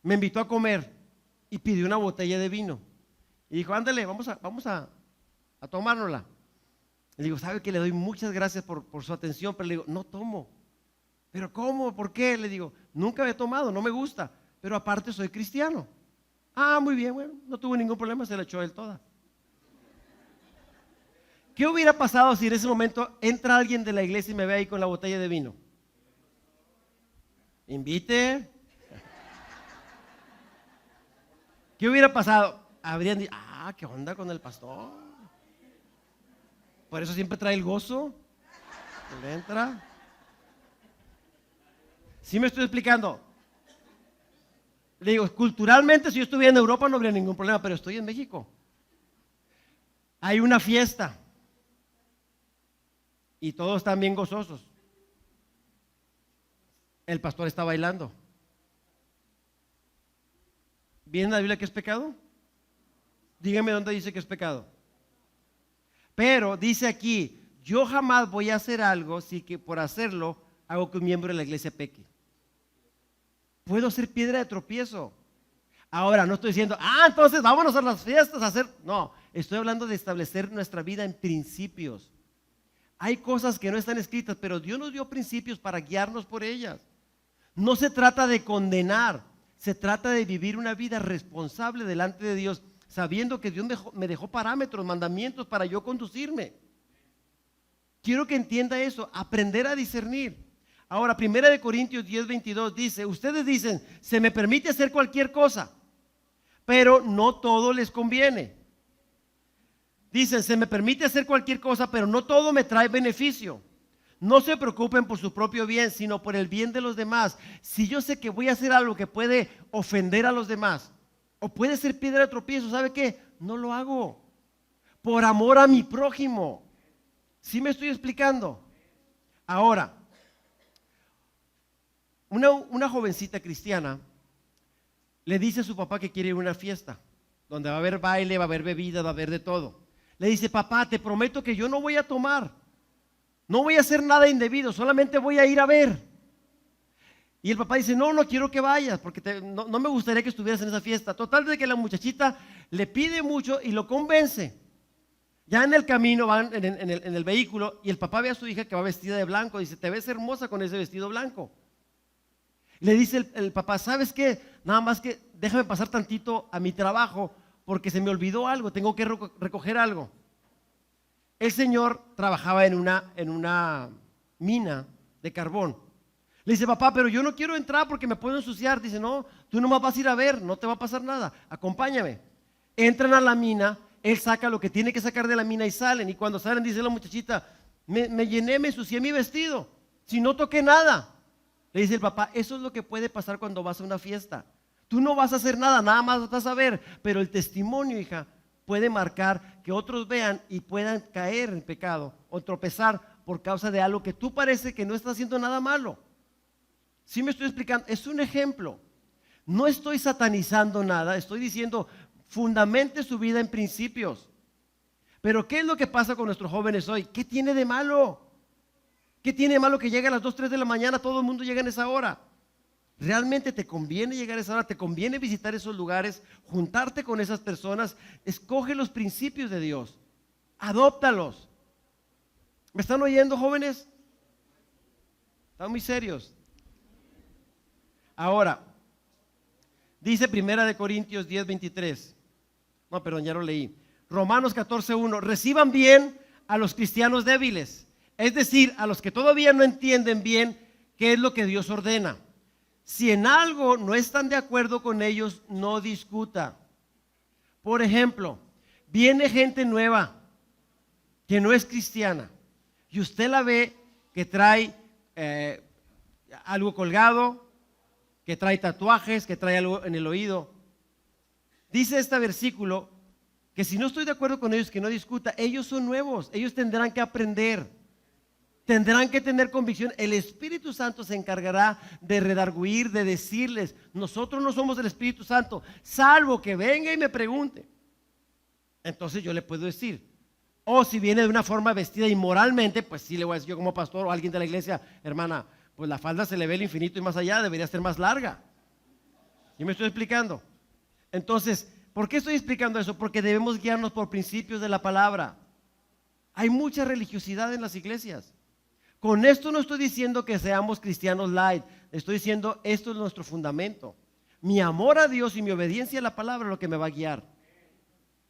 Me invitó a comer y pidió una botella de vino. Y dijo: ándale, vamos a tomárnosla. Le digo: ¿sabe que le doy muchas gracias por su atención? Pero le digo: no tomo. ¿Pero cómo? ¿Por qué? Le digo: nunca he tomado, no me gusta. Pero aparte soy cristiano. Ah, muy bien, bueno, no tuvo ningún problema, se la echó él toda. ¿Qué hubiera pasado si en ese momento entra alguien de la iglesia y me ve ahí con la botella de vino? Invite. ¿Qué hubiera pasado? Habrían dicho: ah, ¿qué onda con el pastor? Por eso siempre trae el gozo. Le entra. ¿Sí me estoy explicando? Le digo, culturalmente, si yo estuviera en Europa no habría ningún problema, pero estoy en México. Hay una fiesta y todos están bien gozosos. El pastor está bailando. ¿Viene en la Biblia que es pecado? Dígame dónde dice que es pecado. Pero dice aquí: yo jamás voy a hacer algo si que por hacerlo hago que un miembro de la iglesia peque. Puedo ser piedra de tropiezo. Ahora, no estoy diciendo: entonces vámonos a las fiestas a hacer. No, estoy hablando de establecer nuestra vida en principios. Hay cosas que no están escritas, pero Dios nos dio principios para guiarnos por ellas. No se trata de condenar, se trata de vivir una vida responsable delante de Dios, sabiendo que Dios me dejó parámetros, mandamientos para yo conducirme. Quiero que entienda eso, aprender a discernir. Ahora, 1 Corintios 10:22 dice: ustedes dicen, se me permite hacer cualquier cosa, pero no todo les conviene. Dicen, se me permite hacer cualquier cosa, pero no todo me trae beneficio. No se preocupen por su propio bien, sino por el bien de los demás. Si yo sé que voy a hacer algo que puede ofender a los demás, o puede ser piedra de tropiezo, ¿sabe qué? No lo hago. Por amor a mi prójimo. ¿Sí me estoy explicando? Ahora, una jovencita cristiana le dice a su papá que quiere ir a una fiesta donde va a haber baile, va a haber bebida, va a haber de todo. Le dice: papá, te prometo que yo no voy a tomar, no voy a hacer nada indebido, solamente voy a ir a ver. Y el papá dice: no quiero que vayas porque no me gustaría que estuvieras en esa fiesta. Total de que la muchachita le pide mucho y lo convence. Ya en el camino van en el vehículo y el papá ve a su hija que va vestida de blanco. Dice, te ves hermosa con ese vestido blanco. Le dice el papá, ¿sabes qué? Nada más que déjame pasar tantito a mi trabajo porque se me olvidó algo, tengo que recoger algo. El señor trabajaba en una mina de carbón. Le dice, papá, pero yo no quiero entrar porque me puedo ensuciar. Dice, no, tú nomás vas a ir a ver, no te va a pasar nada, acompáñame. Entran a la mina, él saca lo que tiene que sacar de la mina y salen. Y cuando salen dice la muchachita, me llené, me ensucié mi vestido, si no toqué nada. Le dice el papá, eso es lo que puede pasar cuando vas a una fiesta. Tú no vas a hacer nada, nada más vas a ver, pero el testimonio, hija, puede marcar que otros vean y puedan caer en pecado o tropezar por causa de algo que tú parece que no estás haciendo nada malo. ¿Sí me estoy explicando? Es un ejemplo. No estoy satanizando nada, estoy diciendo, fundamente su vida en principios. Pero ¿qué es lo que pasa con nuestros jóvenes hoy? ¿Qué tiene de malo? ¿Qué tiene de malo que llegue a las 2, 3 de la mañana, todo el mundo llega en esa hora? ¿Realmente te conviene llegar a esa hora? ¿Te conviene visitar esos lugares? ¿Juntarte con esas personas? Escoge los principios de Dios. Adóptalos. ¿Me están oyendo, jóvenes? Están muy serios. Ahora, dice 1 Corintios 10:23. No, perdón, ya lo leí. Romanos 14:1. Reciban bien a los cristianos débiles. Es decir, a los que todavía no entienden bien qué es lo que Dios ordena. Si en algo no están de acuerdo con ellos, no discuta. Por ejemplo, viene gente nueva que no es cristiana y usted la ve que trae algo colgado, que trae tatuajes, que trae algo en el oído. Dice este versículo que si no estoy de acuerdo con ellos, que no discuta. Ellos son nuevos, ellos tendrán que aprender. Tendrán que tener convicción. El Espíritu Santo se encargará de redarguir, de decirles. Nosotros no somos el Espíritu Santo, salvo que venga y me pregunte. Entonces yo le puedo decir. O si viene de una forma vestida inmoralmente, pues sí le voy a decir yo como pastor o alguien de la iglesia, hermana, pues la falda se le ve el infinito y más allá, debería ser más larga. ¿Y me estoy explicando? Entonces, ¿por qué estoy explicando eso? Porque debemos guiarnos por principios de la palabra. Hay mucha religiosidad en las iglesias. Con esto no estoy diciendo que seamos cristianos light, estoy diciendo esto es nuestro fundamento. Mi amor a Dios y mi obediencia a la palabra es lo que me va a guiar.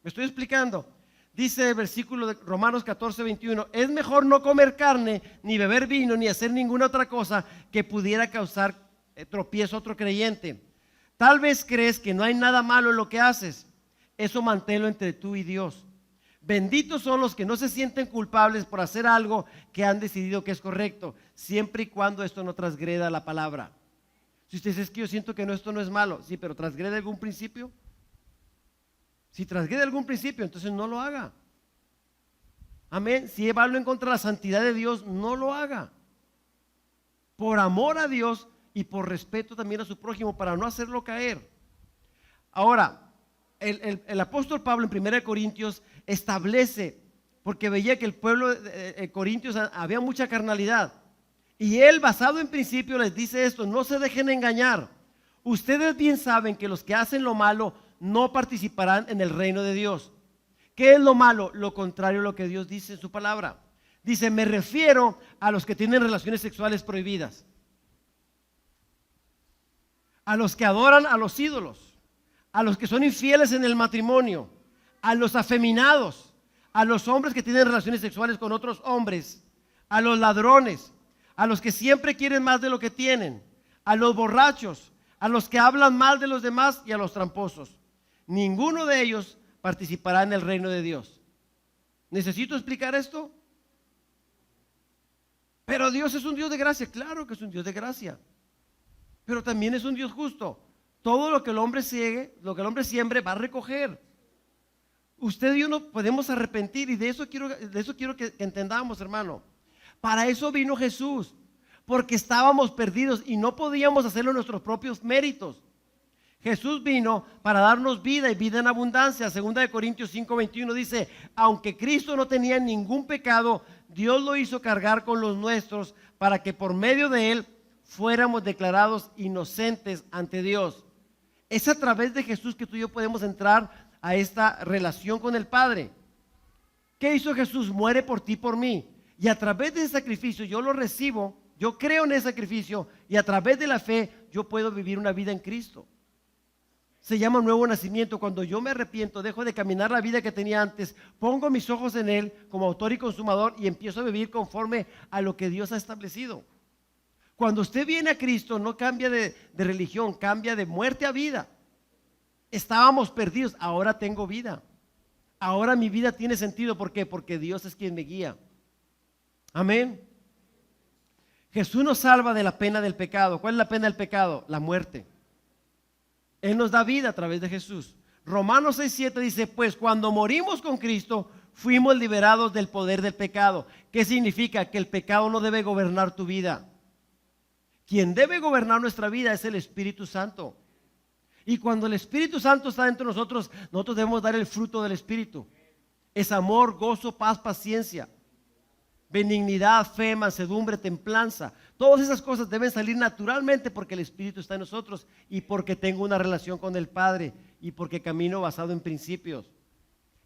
¿Me estoy explicando? Dice el versículo de Romanos 14:21, es mejor no comer carne, ni beber vino, ni hacer ninguna otra cosa que pudiera causar tropiezo a otro creyente. Tal vez crees que no hay nada malo en lo que haces, eso manténlo entre tú y Dios. Benditos son los que no se sienten culpables por hacer algo que han decidido que es correcto, siempre y cuando esto no transgreda la palabra. Si usted dice, es que yo siento que esto no es malo, sí, pero ¿transgrede algún principio? Si transgrede algún principio, entonces no lo haga. Amén. Si va en contra de la santidad de Dios, no lo haga. Por amor a Dios y por respeto también a su prójimo, para no hacerlo caer. Ahora, el apóstol Pablo en 1 Corintios establece, porque veía que el pueblo de Corintios había mucha carnalidad, y él basado en principio les dice esto: no se dejen engañar, ustedes bien saben que los que hacen lo malo no participarán en el reino de Dios. ¿Qué es lo malo? Lo contrario a lo que Dios dice en su palabra. Dice, me refiero a los que tienen relaciones sexuales prohibidas, a los que adoran a los ídolos, a los que son infieles en el matrimonio, a los afeminados, a los hombres que tienen relaciones sexuales con otros hombres, a los ladrones, a los que siempre quieren más de lo que tienen, a los borrachos, a los que hablan mal de los demás y a los tramposos. Ninguno de ellos participará en el reino de Dios. ¿Necesito explicar esto? Pero Dios es un Dios de gracia. Claro que es un Dios de gracia, pero también es un Dios justo. Todo lo que el hombre siembre, va a recoger. Usted y yo no podemos arrepentir, y de eso quiero que entendamos, hermano. Para eso vino Jesús, porque estábamos perdidos y no podíamos hacerlo en nuestros propios méritos. Jesús vino para darnos vida y vida en abundancia. 2 Corintios 5:21 dice, aunque Cristo no tenía ningún pecado, Dios lo hizo cargar con los nuestros para que por medio de él fuéramos declarados inocentes ante Dios. Es a través de Jesús que tú y yo podemos entrar a esta relación con el Padre. ¿Qué hizo Jesús? Muere por ti, por mí. Y a través de ese sacrificio yo lo recibo, yo creo en ese sacrificio y a través de la fe yo puedo vivir una vida en Cristo. Se llama nuevo nacimiento. Cuando yo me arrepiento, dejo de caminar la vida que tenía antes, pongo mis ojos en Él como autor y consumador y empiezo a vivir conforme a lo que Dios ha establecido. Cuando usted viene a Cristo, no cambia de religión, cambia de muerte a vida. Estábamos perdidos, ahora tengo vida. Ahora mi vida tiene sentido. ¿Por qué? Porque Dios es quien me guía. Amén. Jesús nos salva de la pena del pecado. ¿Cuál es la pena del pecado? La muerte. Él nos da vida a través de Jesús. Romanos 6:7 dice, pues cuando morimos con Cristo, fuimos liberados del poder del pecado. ¿Qué significa? Que el pecado no debe gobernar tu vida. Quien debe gobernar nuestra vida es el Espíritu Santo. Y cuando el Espíritu Santo está dentro de nosotros, nosotros debemos dar el fruto del Espíritu. Es amor, gozo, paz, paciencia, benignidad, fe, mansedumbre, templanza. Todas esas cosas deben salir naturalmente porque el Espíritu está en nosotros y porque tengo una relación con el Padre y porque camino basado en principios.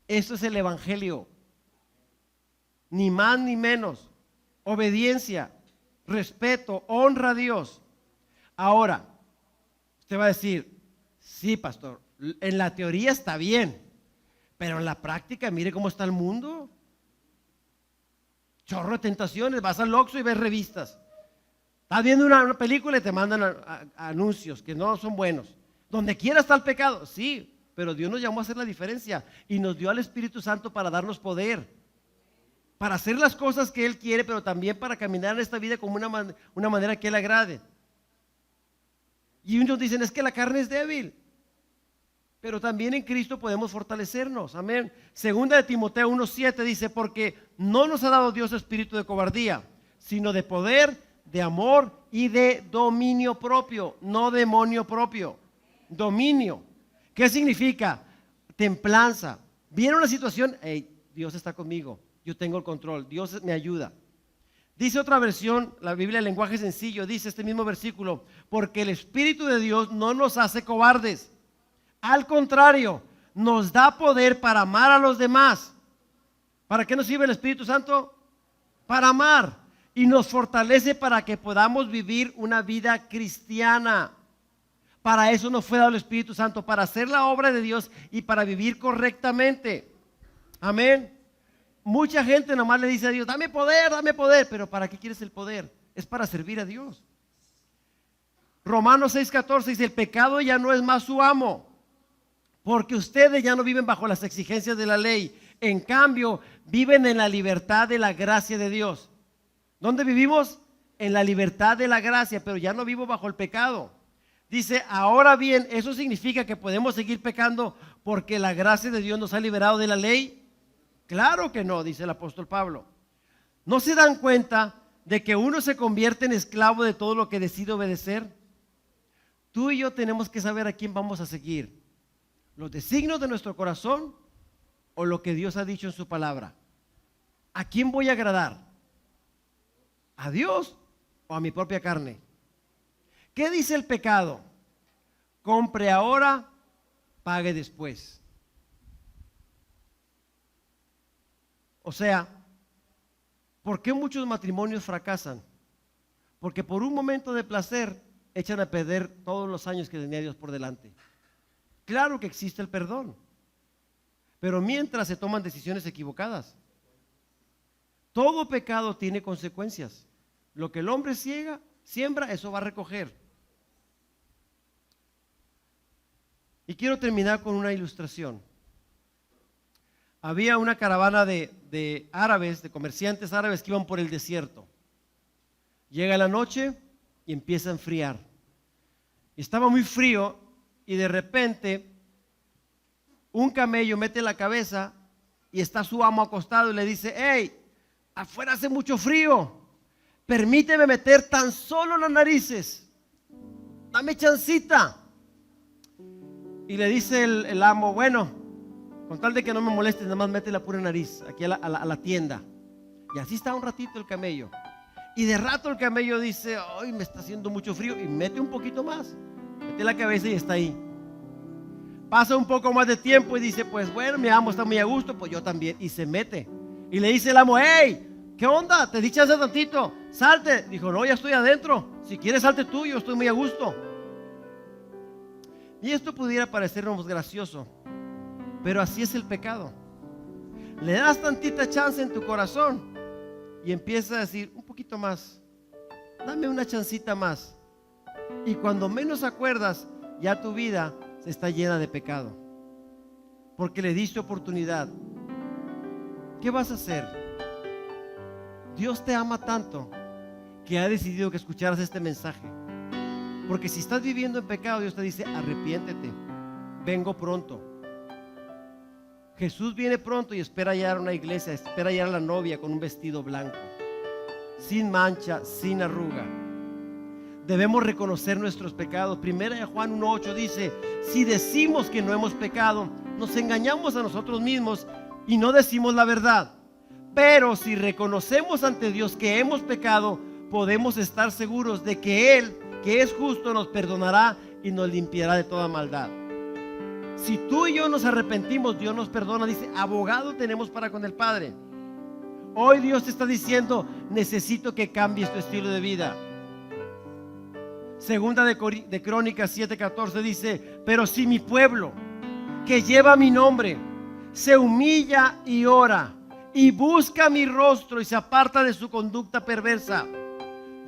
Eso es el Evangelio. Ni más ni menos. Obediencia, respeto, honra a Dios. Ahora, usted va a decir, sí, pastor, en la teoría está bien, pero en la práctica, mire cómo está el mundo. Chorro de tentaciones, vas al Oxxo y ves revistas. Estás viendo una película y te mandan anuncios que no son buenos. Donde quiera está el pecado, sí, pero Dios nos llamó a hacer la diferencia y nos dio al Espíritu Santo para darnos poder, para hacer las cosas que Él quiere, pero también para caminar en esta vida como una manera que Él agrade. Y unos dicen, es que la carne es débil, pero también en Cristo podemos fortalecernos. Amén. Segunda de Timoteo 1:7 dice, porque no nos ha dado Dios espíritu de cobardía, sino de poder, de amor y de dominio propio. No demonio propio, dominio. ¿Qué significa? Templanza. Viene una situación, hey, Dios está conmigo, yo tengo el control, Dios me ayuda. Dice otra versión, la Biblia en lenguaje sencillo, dice este mismo versículo, porque el Espíritu de Dios no nos hace cobardes. Al contrario, nos da poder para amar a los demás. ¿Para qué nos sirve el Espíritu Santo? Para amar. Y nos fortalece para que podamos vivir una vida cristiana. Para eso nos fue dado el Espíritu Santo, para hacer la obra de Dios y para vivir correctamente. Amén. Mucha gente nomás le dice a Dios, dame poder, pero ¿para qué quieres el poder? Es para servir a Dios. Romanos 6:14 dice, el pecado ya no es más su amo, porque ustedes ya no viven bajo las exigencias de la ley. En cambio, viven en la libertad de la gracia de Dios. ¿Dónde vivimos? En la libertad de la gracia, pero ya no vivo bajo el pecado. Dice, ahora bien, ¿eso significa que podemos seguir pecando porque la gracia de Dios nos ha liberado de la ley? Claro que no, dice el apóstol Pablo. ¿No se dan cuenta de que uno se convierte en esclavo de todo lo que decide obedecer? Tú y yo tenemos que saber a quién vamos a seguir. ¿Los designios de nuestro corazón o lo que Dios ha dicho en su palabra? ¿A quién voy a agradar? ¿A Dios o a mi propia carne? ¿Qué dice el pecado? Compre ahora, pague después. O sea, ¿por qué muchos matrimonios fracasan? Porque por un momento de placer echan a perder todos los años que tenía Dios por delante. Claro que existe el perdón, pero mientras se toman decisiones equivocadas. Todo pecado tiene consecuencias. Lo que el hombre siembra, eso va a recoger. Y quiero terminar con una ilustración. Había una caravana de árabes, de comerciantes árabes que iban por el desierto. Llega la noche y empieza a enfriar. Y estaba muy frío y de repente un camello mete la cabeza y está su amo acostado y le dice, hey, afuera hace mucho frío, permíteme meter tan solo las narices, dame chancita. Y le dice el amo, bueno, con tal de que no me molestes, nada más mete la pura nariz aquí a la tienda. Y así está un ratito el camello. Y de rato el camello dice, ay, me está haciendo mucho frío, y mete un poquito más, mete la cabeza y está ahí. Pasa un poco más de tiempo y dice, pues bueno, mi amo está muy a gusto, pues yo también, y se mete. Y le dice el amo: hey, ¿qué onda? Te di chance tantito, salte. Dijo: no, ya estoy adentro, si quieres salte tú, yo estoy muy a gusto. Y esto pudiera parecernos gracioso, pero así es el pecado. Le das tantita chance en tu corazón y empieza a decir: un poquito más, dame una chancita más. Y cuando menos acuerdas, ya tu vida está llena de pecado, porque le diste oportunidad. ¿Qué vas a hacer? Dios te ama tanto que ha decidido que escucharas este mensaje, porque si estás viviendo en pecado, Dios te dice: arrepiéntete, vengo pronto. Jesús viene pronto y espera hallar una iglesia, espera hallar a la novia con un vestido blanco, sin mancha, sin arruga. Debemos reconocer nuestros pecados. Primera de Juan 1:8 dice: si decimos que no hemos pecado, nos engañamos a nosotros mismos y no decimos la verdad. Pero si reconocemos ante Dios que hemos pecado, podemos estar seguros de que Él, que es justo, nos perdonará y nos limpiará de toda maldad. Si tú y yo nos arrepentimos, Dios nos perdona. Dice: abogado tenemos para con el Padre. Hoy Dios te está diciendo: necesito que cambies tu estilo de vida. Segunda de Crónicas 7:14 dice: pero si mi pueblo, que lleva mi nombre, se humilla y ora y busca mi rostro y se aparta de su conducta perversa,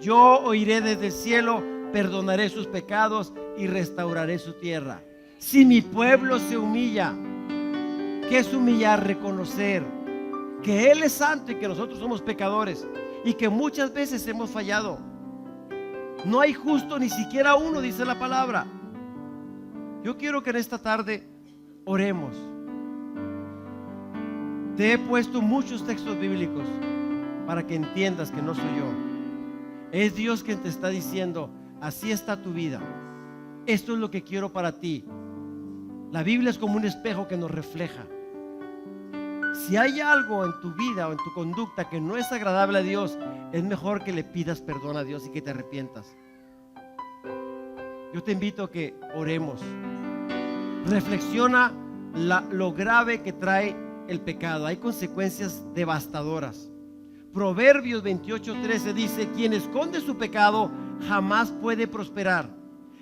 yo oiré desde el cielo, perdonaré sus pecados y restauraré su tierra. Si mi pueblo se humilla, ¿qué es humillar? Reconocer que Él es santo y que nosotros somos pecadores y que muchas veces hemos fallado. No hay justo ni siquiera uno, dice la palabra. Yo quiero que en esta tarde oremos. Te he puesto muchos textos bíblicos para que entiendas que no soy yo. Es Dios quien te está diciendo: así está tu vida, esto es lo que quiero para ti. La Biblia es como un espejo que nos refleja. Si hay algo en tu vida o en tu conducta que no es agradable a Dios, es mejor que le pidas perdón a Dios y que te arrepientas. Yo te invito a que oremos. Reflexiona lo grave que trae el pecado. Hay consecuencias devastadoras. Proverbios 28:13 dice: quien esconde su pecado jamás puede prosperar.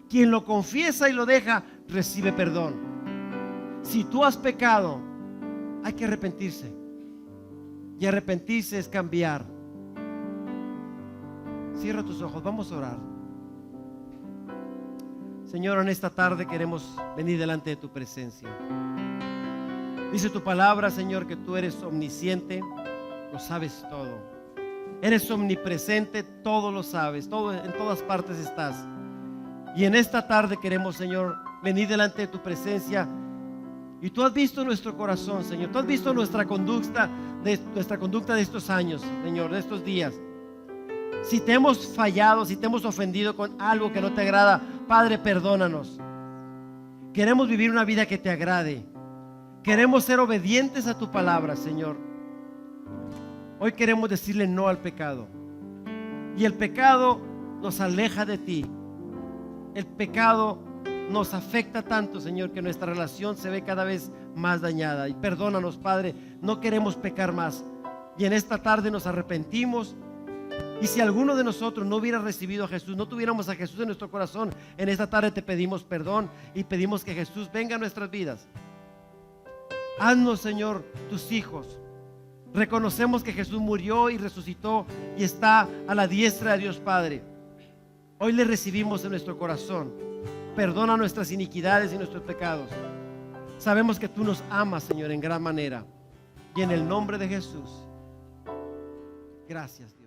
Quien lo confiesa y lo deja, recibe perdón. Si tú has pecado, hay que arrepentirse. Y arrepentirse es cambiar. Cierra tus ojos, vamos a orar. Señor, en esta tarde queremos venir delante de tu presencia. Dice tu palabra, Señor, que tú eres omnisciente, lo sabes todo. Eres omnipresente, todo lo sabes, todo, en todas partes estás. Y en esta tarde queremos, Señor, venir delante de tu presencia. Y tú has visto nuestro corazón, Señor. Tú has visto nuestra conducta de estos años, Señor, de estos días. Si te hemos fallado, si te hemos ofendido con algo que no te agrada, Padre, perdónanos. Queremos vivir una vida que te agrade. Queremos ser obedientes a tu palabra, Señor. Hoy queremos decirle no al pecado. Y el pecado nos aleja de ti. El pecado nos afecta tanto, Señor, que nuestra relación se ve cada vez más dañada. Y perdónanos, Padre, no queremos pecar más. Y en esta tarde nos arrepentimos. Y si alguno de nosotros no hubiera recibido a Jesús, no tuviéramos a Jesús en nuestro corazón, en esta tarde te pedimos perdón y pedimos que Jesús venga a nuestras vidas. Haznos, Señor, tus hijos. Reconocemos que Jesús murió y resucitó y está a la diestra de Dios Padre. Hoy le recibimos en nuestro corazón. Perdona nuestras iniquidades y nuestros pecados. Sabemos que tú nos amas, Señor, en gran manera. Y en el nombre de Jesús. Gracias, Dios.